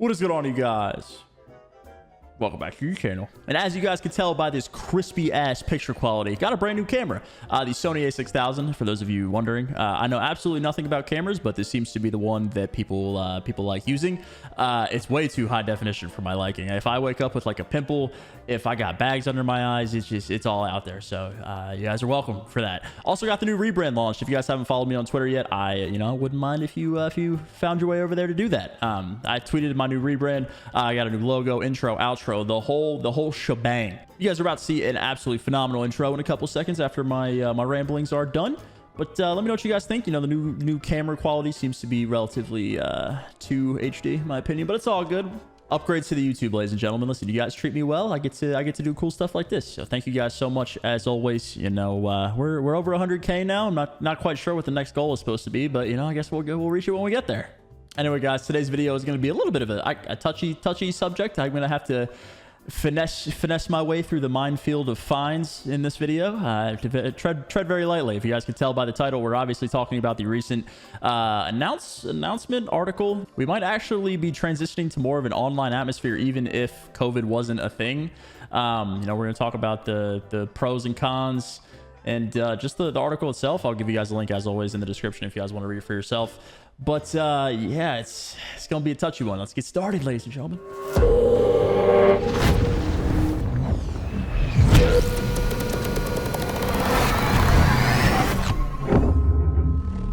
What is going on, you guys? Welcome back to your channel. And as you guys can tell by this crispy ass picture quality, got a brand new camera, the Sony a6000. For those of you wondering, I know absolutely nothing about cameras, but this seems to be the one that people like using. It's way too high definition for my liking. If I wake up with like a pimple, if I got bags under my eyes, it's all out there. So you guys are welcome for that. Also got the new rebrand launched. If you guys haven't followed me on Twitter yet, I wouldn't mind if you found your way over there to do that. I tweeted my new rebrand. I got a new logo, intro, outro, the whole shebang. You guys are about to see an absolutely phenomenal intro in a couple seconds after my my ramblings are done. But let me know what you guys think. The new camera quality seems to be relatively too HD in my opinion, but it's all good. Upgrades to the YouTube, ladies and gentlemen. Listen, you guys treat me well. I get to do cool stuff like this. So thank you guys so much as always. We're over 100K now. I'm not quite sure what the next goal is supposed to be, but I guess we'll reach it when we get there. Anyway, guys, today's video is going to be a little bit of a touchy subject. I'm going to have to finesse my way through the minefield of fines in this video. Tread very lightly. If you guys can tell by the title, we're obviously talking about the recent announcement article. We might actually be transitioning to more of an online atmosphere, even if COVID wasn't a thing. We're going to talk about the pros and cons. And just the article itself, I'll give you guys a link as always in the description if you guys want to read it for yourself. But yeah, it's gonna be a touchy one. Let's get started, ladies and gentlemen.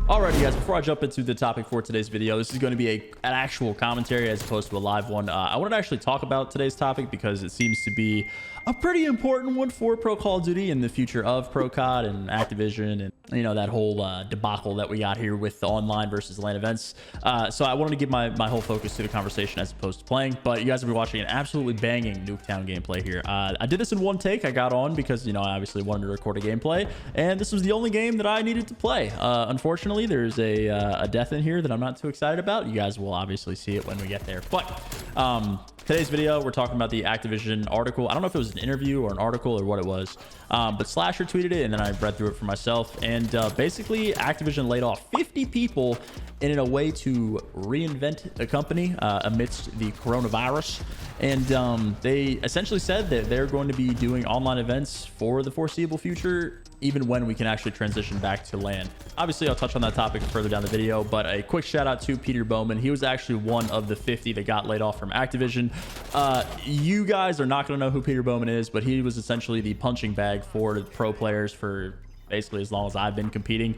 Alrighty, guys, before I jump into the topic for today's video, this is going to be an actual commentary as opposed to a live one. I wanted to actually talk about today's topic because it seems to be a pretty important one for Pro Call of Duty and the future of Pro COD and Activision and that whole debacle that we got here with the online versus LAN events. So I wanted to give my whole focus to the conversation as opposed to playing, but you guys will be watching an absolutely banging Nuketown gameplay here. I did this in one take. I got on because I obviously wanted to record a gameplay, and this was the only game that I needed to play. Unfortunately, there's a death in here that I'm not too excited about. You guys will obviously see it when we get there. But today's video, we're talking about the Activision article. I don't know if it was an interview or an article or what it was, but Slasher tweeted it, and then I read through it for myself. And basically, Activision laid off 50 people in a way to reinvent the company amidst the coronavirus. And they essentially said that they're going to be doing online events for the foreseeable future, even when we can actually transition back to LAN. Obviously, I'll touch on that topic further down the video, but a quick shout out to Peter Bowman. He was actually one of the 50 that got laid off from Activision. You guys are not going to know who Peter Bowman is, but he was essentially the punching bag for the pro players for basically as long as I've been competing.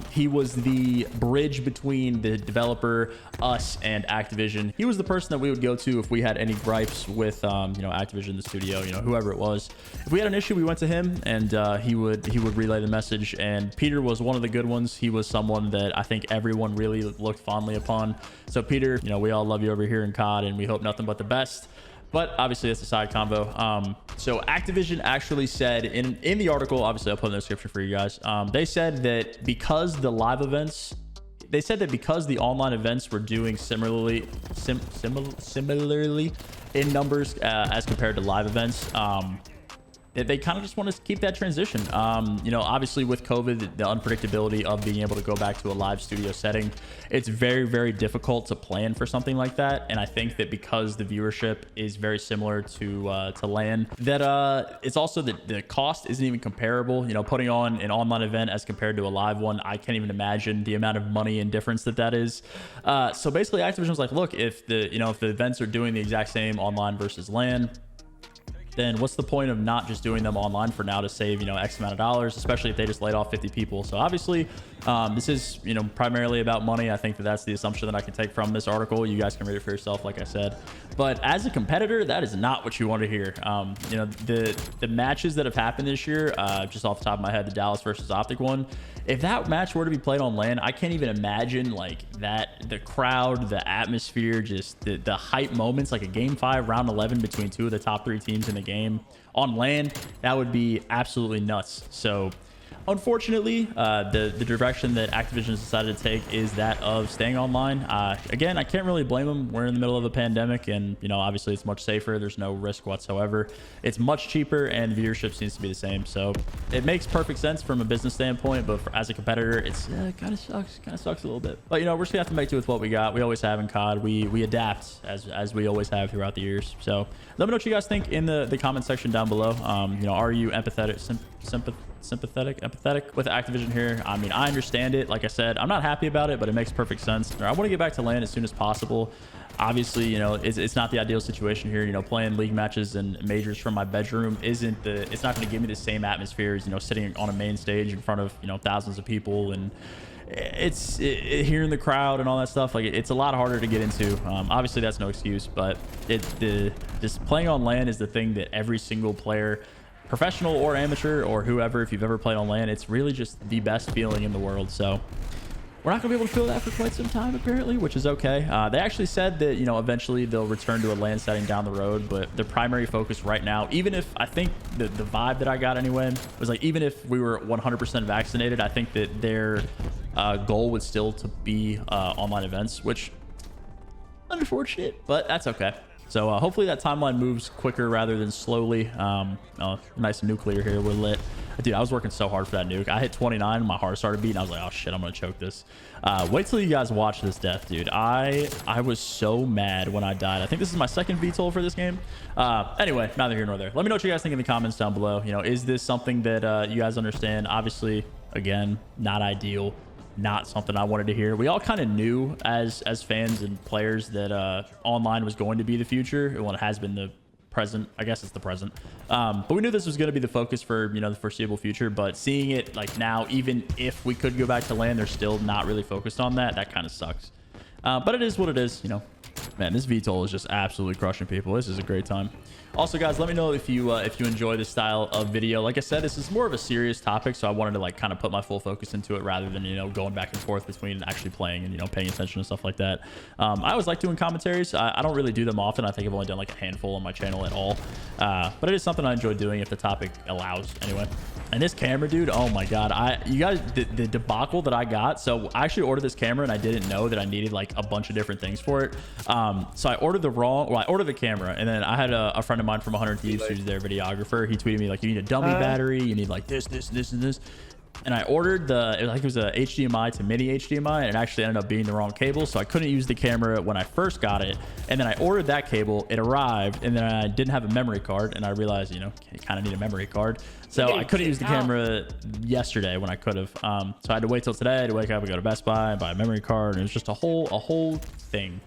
He was the bridge between the developer, us, and Activision. He was the person that we would go to if we had any gripes with Activision, the studio, whoever it was. If we had an issue, we went to him, and he would relay the message. And Peter was one of the good ones. He was someone that I think everyone really looked fondly upon. So Peter, we all love you over here in COD, and we hope nothing but the best. But obviously, that's a side convo. So Activision actually said in the article, obviously I'll put in the description for you guys. They said that because the online events were doing similarly in numbers as compared to live events, they kind of just want to keep that transition. Obviously with COVID, the unpredictability of being able to go back to a live studio setting, it's very, very difficult to plan for something like that. And I think that because the viewership is very similar to LAN, that it's also the cost isn't even comparable. Putting on an online event as compared to a live one, I can't even imagine the amount of money and difference that is. So basically, Activision was like, look, if the events are doing the exact same online versus LAN, then what's the point of not just doing them online for now to save, X amount of dollars, especially if they just laid off 50 people. So obviously, this is, primarily about money. I think that's the assumption that I can take from this article. You guys can read it for yourself, like I said. But as a competitor, that is not what you want to hear. The matches that have happened this year, just off the top of my head, the Dallas versus Optic one, if that match were to be played on LAN, I can't even imagine the crowd, the atmosphere, just the hype moments, like a game 5 round 11 between two of the top 3 teams in the game on LAN. That would be absolutely nuts. So Unfortunately, the direction that Activision has decided to take is that of staying online. Again, I can't really blame them. We're in the middle of a pandemic, and obviously it's much safer. There's no risk whatsoever. It's much cheaper, and viewership seems to be the same. So it makes perfect sense from a business standpoint, but as a competitor, it's kind of sucks. Kind of sucks a little bit. But we're just gonna have to make do with what we got. We always have in COD. We adapt as we always have throughout the years. So let me know what you guys think in the comment section down below. Are you empathetic, empathetic with Activision here? I mean, I understand it. Like I said, I'm not happy about it, but it makes perfect sense. I want to get back to LAN as soon as possible. Obviously, it's not the ideal situation here. Playing league matches and majors from my bedroom it's not going to give me the same atmosphere as sitting on a main stage in front of thousands of people, and it's hearing the crowd and all that stuff. Like, it's a lot harder to get into. Obviously that's no excuse, but just playing on LAN is the thing that every single player, professional or amateur or whoever, if you've ever played on LAN, it's really just the best feeling in the world. So we're not gonna be able to feel that for quite some time, apparently, which is okay. They actually said that eventually they'll return to a LAN setting down the road, but their primary focus right now, even if I think the vibe that I got anyway was like, even if we were 100% vaccinated, I think that their goal would still to be online events, which unfortunate, but that's okay. So hopefully that timeline moves quicker rather than slowly. Nice nuclear here. We're lit. Dude, I was working so hard for that nuke. I hit 29. My heart started beating. I was like, oh, shit, I'm going to choke this. Wait till you guys watch this death, dude. I was so mad when I died. I think this is my second VTOL for this game. Anyway, neither here nor there. Let me know what you guys think in the comments down below. Is this something that you guys understand? Obviously, again, not ideal. Not something I wanted to hear. We all kind of knew as fans and players that online was going to be the future. Well, it has been the present. I guess it's the present. But we knew this was going to be the focus for the foreseeable future. But seeing it like now, even if we could go back to LAN, they're still not really focused on that. That kind of sucks. But it is what it is. Man, this VTOL is just absolutely crushing people. This is a great time. Also, guys, let me know if you enjoy this style of video. Like I said, this is more of a serious topic, so I wanted to kind of put my full focus into it rather than going back and forth between actually playing and paying attention and stuff like that. I always like doing commentaries. I don't really do them often. I think I've only done like a handful on my channel at all, but it is something I enjoy doing if the topic allows. Anyway. And this camera, dude, oh my god, you guys, the debacle that I got. So I actually ordered this camera and I didn't know that I needed like a bunch of different things for it. So I ordered I ordered the camera, and then I had a friend of mine from 100 Thieves who's their videographer. He tweeted me like, you need a dummy battery, you need like this, and this. And I ordered it was a HDMI to mini HDMI, and it actually ended up being the wrong cable, so I couldn't use the camera when I first got it. And then I ordered that cable, it arrived, and then I didn't have a memory card, and I realized you kind of need a memory card, so I couldn't use the camera yesterday when I could have. So I had to wait till today to wake up and go to Best Buy and buy a memory card, and it was just a whole thing.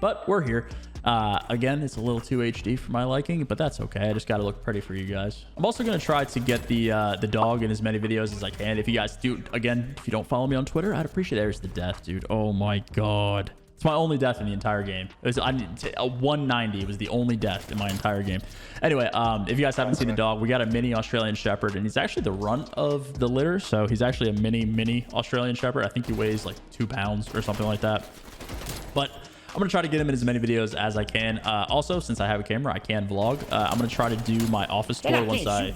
But we're here. Again, it's a little too HD for my liking, but that's okay. I just got to look pretty for you guys. I'm also going to try to get the dog in as many videos as I can. If you guys do, again, if you don't follow me on Twitter, I'd appreciate it. There's the death, dude. Oh my god. It's my only death in the entire game. It was a 190 was the only death in my entire game. Anyway, if you guys haven't seen the dog, we got a mini Australian Shepherd, and he's actually the runt of the litter. So he's actually a mini Australian Shepherd. I think he weighs like 2 pounds or something like that. But I'm going to try to get him in as many videos as I can. Also, since I have a camera, I can vlog. I'm going to try to do my office tour once I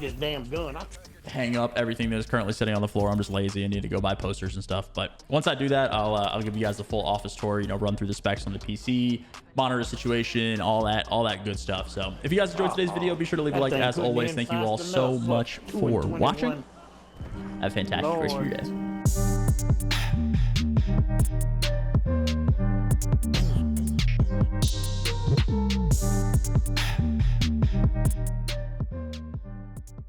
hang up everything that is currently sitting on the floor. I'm just lazy and need to go buy posters and stuff. But once I do that, I'll give you guys the full office tour, run through the specs on the PC, monitor situation, all that good stuff. So if you guys enjoyed today's video, be sure to leave a like. As always, thank you all so much for watching. Have a fantastic rest of your day.